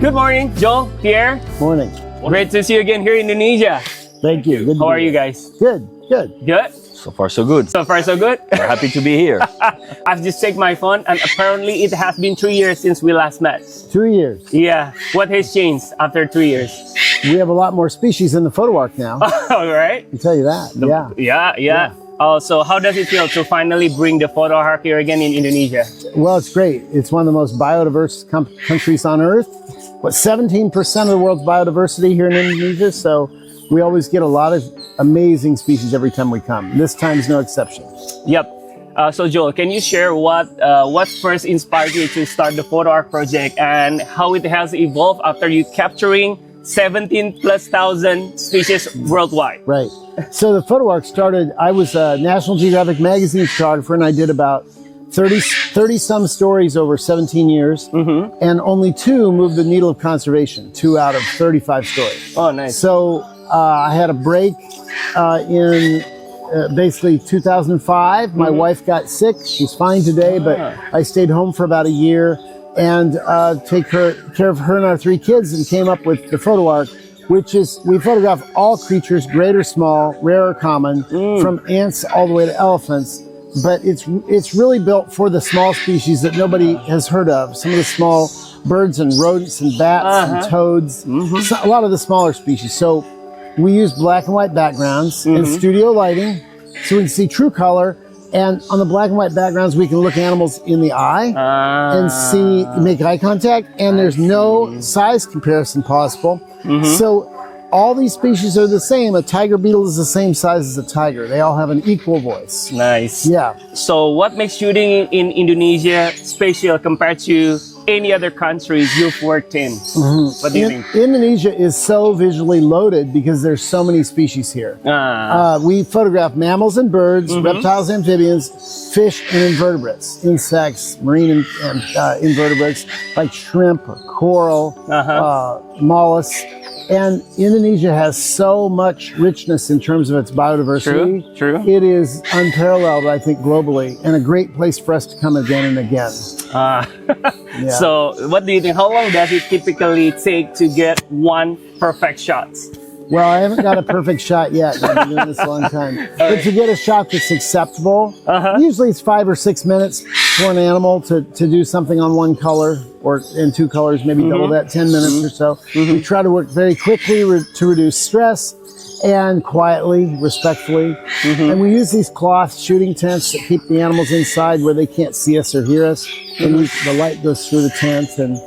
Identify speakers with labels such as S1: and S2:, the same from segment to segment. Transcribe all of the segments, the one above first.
S1: Good morning, Joel, Pierre.
S2: Morning.
S1: Great to see you again here in Indonesia.
S2: Thank you. Good to
S1: How
S2: be
S1: are you
S2: here.
S1: guys?
S2: Good.
S1: Good?
S3: So far, so good.
S1: So far, so good?
S3: We're happy to be here.
S1: I've just checked my phone and apparently it has been 3 years since we last met.
S2: 2 years.
S1: Yeah. What has changed after 3 years?
S2: We have a lot more species in the Photo Ark now.
S1: All right.
S2: I can tell you that.
S1: Yeah. So how does it feel to finally bring the Photo Ark here again in Indonesia?
S2: Well, it's great. It's one of the most biodiverse countries on Earth. 17% of the world's biodiversity here in Indonesia. So we always get a lot of amazing species every time we come. This time is no exception.
S1: Yep. So Joel, can you share what first inspired you to start the Photo Ark project and how it has evolved after you capturing 17,000+ species worldwide?
S2: Right. So the Photo Ark started, I was a National Geographic magazine photographer and I did about 30 some stories over 17 years, and only 2 moved the needle of conservation, 2 out of 35 stories.
S1: Oh, nice.
S2: So I had a break in basically 2005. My wife got sick. She's fine today, but I stayed home for about a year and take care of her and our 3 kids and came up with the Photo Ark, which is, we photograph all creatures, great or small, rare or common, from ants all the way to elephants. But it's really built for the small species that nobody has heard of. Some of the small birds and rodents and bats and toads, so a lot of the smaller species. So we use black and white backgrounds and studio lighting so we can see true color. And on the black and white backgrounds, we can look animals in the eye and make eye contact. And there's no size comparison possible. So all these species are the same. A tiger beetle is the same size as a tiger. They all have an equal voice.
S1: Nice.
S2: Yeah.
S1: So what makes shooting in Indonesia special compared to any other countries you've worked in? What do you think?
S2: Indonesia is so visually loaded because there's so many species here. We photograph mammals and birds, reptiles, amphibians, fish, and invertebrates, insects, marine and invertebrates like shrimp, coral, mollusks. And Indonesia has so much richness in terms of its biodiversity.
S1: True.
S2: It is unparalleled, I think, globally, and a great place for us to come again and again. Yeah.
S1: So what do you think? How long does it typically take to get one perfect shot?
S2: Well, I haven't got a perfect shot yet. I've been doing this a long time. But to get a shot that's acceptable, usually it's 5 or 6 minutes for an animal to do something on one color or in 2 colors, maybe double that, 10 minutes or so. We try to work very quickly to reduce stress and quietly, respectfully. And we use these cloth shooting tents that keep the animals inside where they can't see us or hear us. And the light goes through the tent, and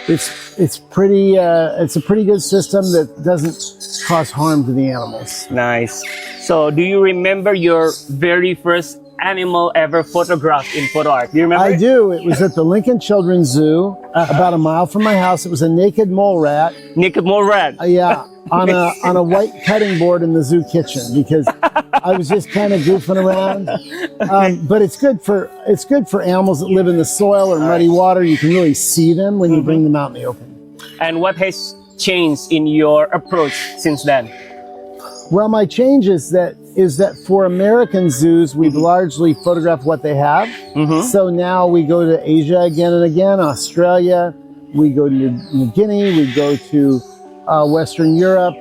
S2: it's a pretty good system that doesn't cause harm to the animals.
S1: Nice. So do you remember your very first animal ever photographed in Photo Ark? Do you remember?
S2: I do. It was at the Lincoln Children's Zoo, about a mile from my house. It was a naked mole rat.
S1: Naked mole rat.
S2: Yeah, on a white cutting board in the zoo kitchen because I was just kind of goofing around. But it's good for animals that live in the soil or muddy water. You can really see them when you bring them out in the open.
S1: And what has changed in your approach since then?
S2: Well, my change is that for American zoos, we've largely photographed what they have. So now we go to Asia again and again, Australia, we go to New Guinea, we go to Western Europe,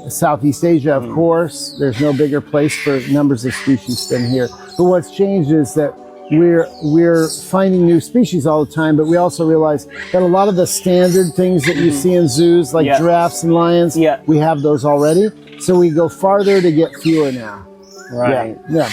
S2: Southeast Asia, of course. There's no bigger place for numbers of species than here. But what's changed is that we're finding new species all the time, but we also realize that a lot of the standard things that you see in zoos, like giraffes and lions, we have those already. So we go farther to get fewer now.
S1: Right.
S2: Yeah.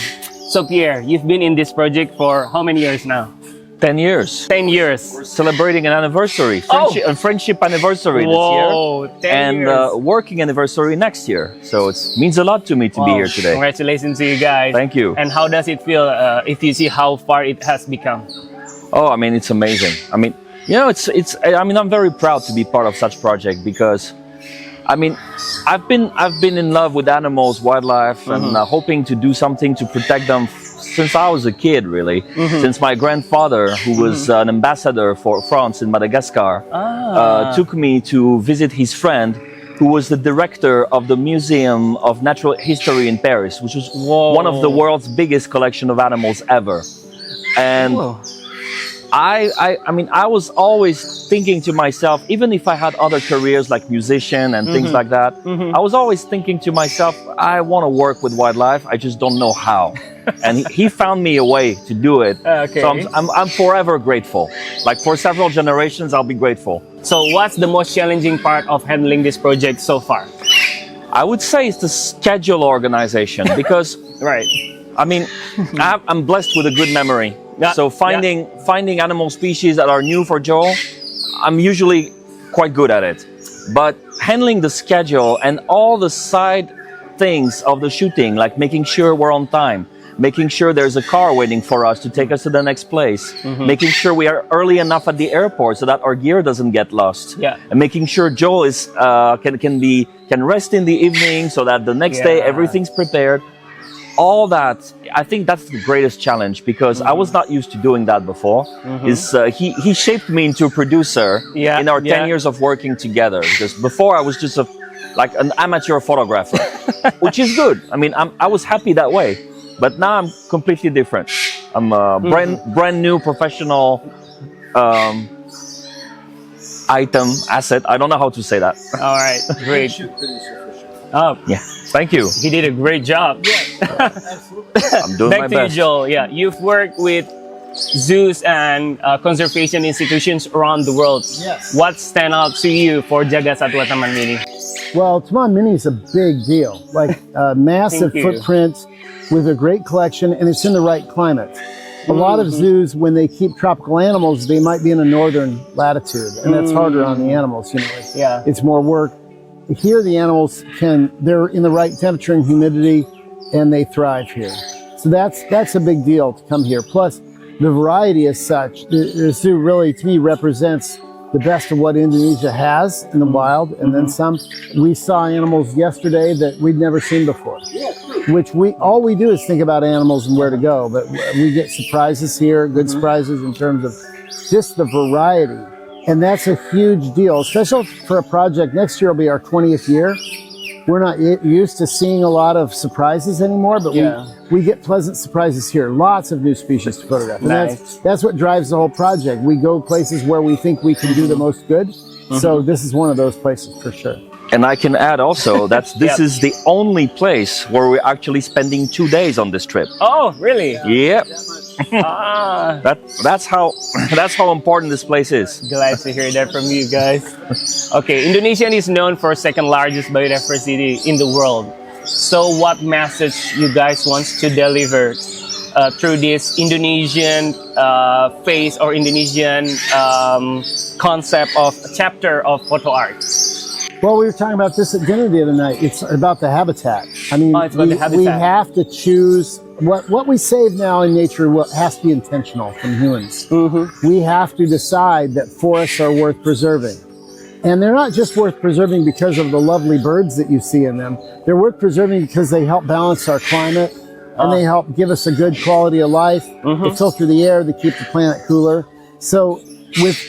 S1: So Pierre, you've been in this project for how many years now?
S3: 10 years.
S1: 10 years.
S3: We're celebrating an anniversary, a friendship anniversary this year.
S1: 10 years.
S3: And working anniversary next year. So it means a lot to me to be here today.
S1: Congratulations to you guys.
S3: Thank you.
S1: And how does it feel if you see how far it has become?
S3: Oh, I mean, it's amazing. I mean, you know, I'm very proud to be part of such project because I mean, I've been in love with animals, wildlife, and hoping to do something to protect them since I was a kid, really. Since my grandfather, who was an ambassador for France in Madagascar, took me to visit his friend, who was the director of the Museum of Natural History in Paris, which was one of the world's biggest collection of animals ever. And I mean, I was always thinking to myself, even if I had other careers like musician and things like that, I was always thinking to myself, I want to work with wildlife. I just don't know how. And he found me a way to do it.
S1: Okay.
S3: So I'm forever grateful. Like for several generations, I'll be grateful.
S1: So what's the most challenging part of handling this project so far?
S3: I would say it's the schedule organization because,
S1: Right.
S3: I mean, I'm blessed with a good memory.
S1: Yeah,
S3: So finding animal species that are new for Joel, I'm usually quite good at it. But handling the schedule and all the side things of the shooting, like making sure we're on time, making sure there's a car waiting for us to take us to the next place, making sure we are early enough at the airport so that our gear doesn't get lost, and making sure Joel is can rest in the evening so that the next day everything's prepared. All that, I think that's the greatest challenge because I was not used to doing that before. He shaped me into a producer in our 10 years of working together. Because before I was just like an amateur photographer, which is good. I mean, I was happy that way. But now I'm completely different. I'm a brand new professional asset. I don't know how to say that.
S1: All right, great. Oh,
S3: Yeah, thank you.
S1: he did a great job.
S3: I'm doing
S1: Back
S3: my
S1: to
S3: best.
S1: you, Joel. Yeah, you've worked with zoos and conservation institutions around the world.
S2: Yes.
S1: What stand out to you for Jagat Satwa Nusantara?
S2: Well, Taman Mini is a big deal, like a massive
S1: Thank you.
S2: footprint with a great collection, and it's in the right climate. A lot of zoos, when they keep tropical animals, they might be in a northern latitude, and that's harder on the animals. You know, it's more work. Here, the animals they're in the right temperature and humidity, and they thrive here. So that's a big deal to come here. Plus, the variety is such. The zoo really, to me, represents the best of what Indonesia has in the wild, and then some. We saw animals yesterday that we'd never seen before, which all we do is think about animals and where to go, but we get surprises here, good surprises in terms of just the variety. And that's a huge deal, especially for a project. Next year will be our 20th year. We're not used to seeing a lot of surprises anymore, but we get pleasant surprises here. Lots of new species to photograph. And that's what drives the whole project. We go places where we think we can do the most good. So this is one of those places for sure.
S3: And I can add also that this is the only place where we're actually spending 2 days on this trip.
S1: Oh, really?
S3: Yep.
S1: Ah,
S3: That's how important this place is.
S1: glad to hear that from you guys. Okay, Indonesia is known for second largest biodiversity in the world. So what message you guys want to deliver through this Indonesian phase or Indonesian concept of chapter of Photo Ark?
S2: Well, we were talking about this at dinner the other night. It's about the habitat. I mean,
S1: it's about the habitat.
S2: we have to choose what we save now in nature has to be intentional from humans. We have to decide that forests are worth preserving. And they're not just worth preserving because of the lovely birds that you see in them. They're worth preserving because they help balance our climate and they help give us a good quality of life. They filter the air, they keep the planet cooler. So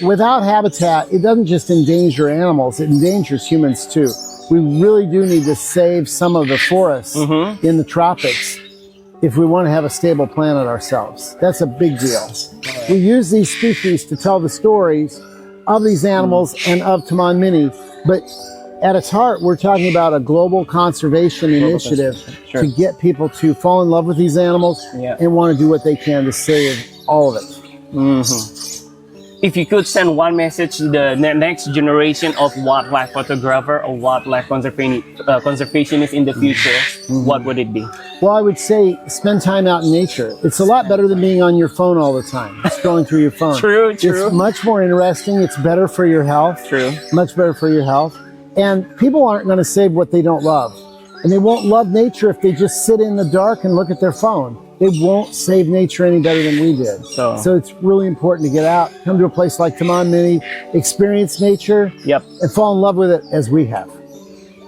S2: without habitat, it doesn't just endanger animals, it endangers humans too. We really do need to save some of the forests in the tropics if we want to have a stable planet ourselves. That's a big deal. We use these species to tell the stories of these animals and of Taman Mini, but at its heart, we're talking about a global conservation initiative to get people to fall in love with these animals and want to do what they can to save all of it.
S1: If you could send one message to the next generation of wildlife photographer or wildlife conservationists in the future, what would it be?
S2: Well, I would say spend time out in nature. It's a lot better than being on your phone all the time, scrolling through your phone.
S1: True.
S2: It's much more interesting. It's better for your health.
S1: True.
S2: Much better for your health. And people aren't going to save what they don't love. And they won't love nature if they just sit in the dark and look at their phone. They won't save nature any better than we did. So it's really important to get out, come to a place like Taman Mini, experience nature, and fall in love with it as we have.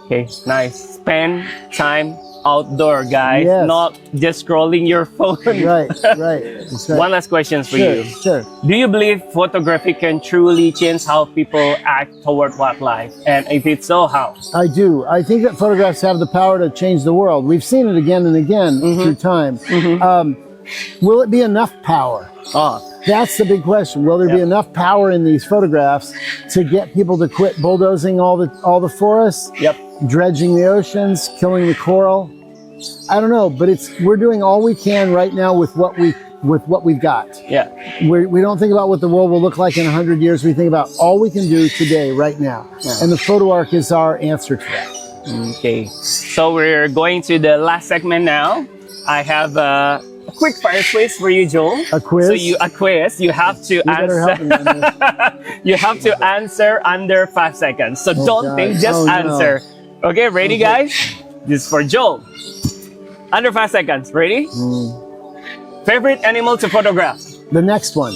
S1: Okay, nice. Spend time outdoor, guys,
S2: Yes.
S1: not just scrolling your phone.
S2: Right. That's right.
S1: One last question for you.
S2: Sure.
S1: Do you believe photography can truly change how people act toward wildlife? And if it's so, how?
S2: I do. I think that photographs have the power to change the world. We've seen it again and again through time. Will it be enough power? That's the big question. Will there be enough power in these photographs to get people to quit bulldozing all the forests,
S1: Yep.
S2: dredging the oceans, killing the coral? I don't know, but we're doing all we can right now with what we've got.
S1: Yeah.
S2: We don't think about what the world will look like in 100 years. We think about all we can do today, right now. And the Photo Ark is our answer to that.
S1: Okay. So we're going to the last segment now. I have a quick fire quiz for you, Joel.
S2: A quiz?
S1: So a quiz. You have to
S2: better help me on
S1: answer. You have to answer under 5 seconds. So don't
S2: God.
S1: think, just
S2: No.
S1: answer. Okay, ready, guys? This is for Joel. Under 5 seconds. Ready? Favorite animal to photograph?
S2: The next one.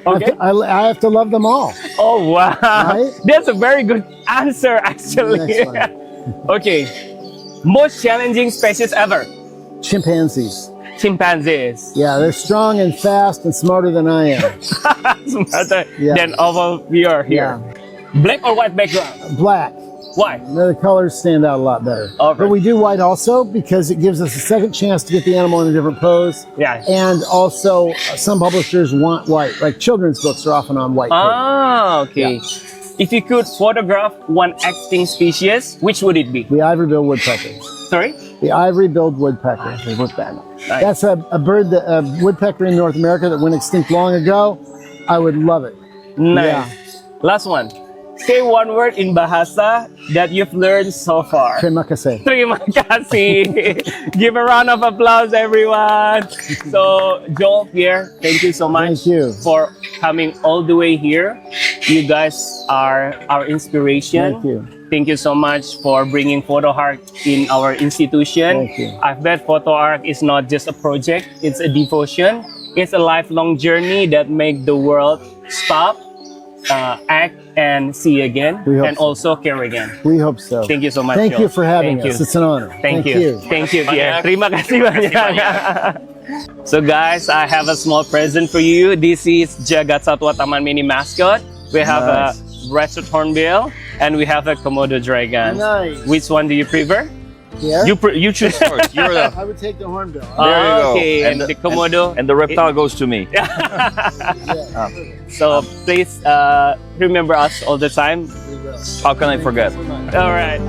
S1: Okay.
S2: I have to love them all.
S1: Oh, wow.
S2: Right?
S1: That's a very good answer, actually.
S2: Next one.
S1: Okay. Most challenging species ever?
S2: Chimpanzees.
S1: Chimpanzees.
S2: Yeah, they're strong and fast and smarter than I am.
S1: Smarter
S2: Yeah.
S1: than all of you are here. Black or white background?
S2: Black.
S1: Why?
S2: The colors stand out a lot better.
S1: All right.
S2: But we do white also because it gives us a second chance to get the animal in a different pose.
S1: Yeah.
S2: And also, some publishers want white. Like children's books are often on white paper.
S1: Ah, okay. If you could photograph one extinct species, which would it be?
S2: The ivory-billed woodpecker.
S1: Sorry?
S2: The ivory-billed woodpecker.
S1: Nice.
S2: That's a bird, a woodpecker in North America that went extinct long ago. I would love it.
S1: Nice.
S2: Yeah.
S1: Last one. Say one word in Bahasa that you've learned so far.
S2: Terima kasih.
S1: Terima kasih. Give a round of applause, everyone. So, Joel, Pierre, thank you so much
S2: Thank you.
S1: for coming all the way here. You guys are our inspiration.
S2: Thank you.
S1: Thank you so much for bringing Photo Ark in our institution.
S2: Thank you.
S1: I bet Photo Ark is not just a project, it's a devotion. It's a lifelong journey that makes the world stop, act, and see again,
S2: We hope
S1: and
S2: so.
S1: also care again.
S2: We hope so.
S1: Thank you so much,
S2: Thank
S1: Joel.
S2: you for having
S1: Thank
S2: us.
S1: you.
S2: It's an honor.
S1: Thank you. Thank you, Pierre. Terima kasih banyak. So guys, I have a small present for you. This is Jagat Satwa Taman Mini mascot. We have a Russet Hornbill and we have a Komodo dragon.
S2: Nice.
S1: Which one do you prefer?
S2: Yeah?
S3: You choose first. You're the.
S2: I would take the hornbill.
S3: There you go.
S1: Okay, and the Komodo.
S3: And the reptile goes to me.
S1: So please remember us all the time.
S3: How can I forget?
S1: All right.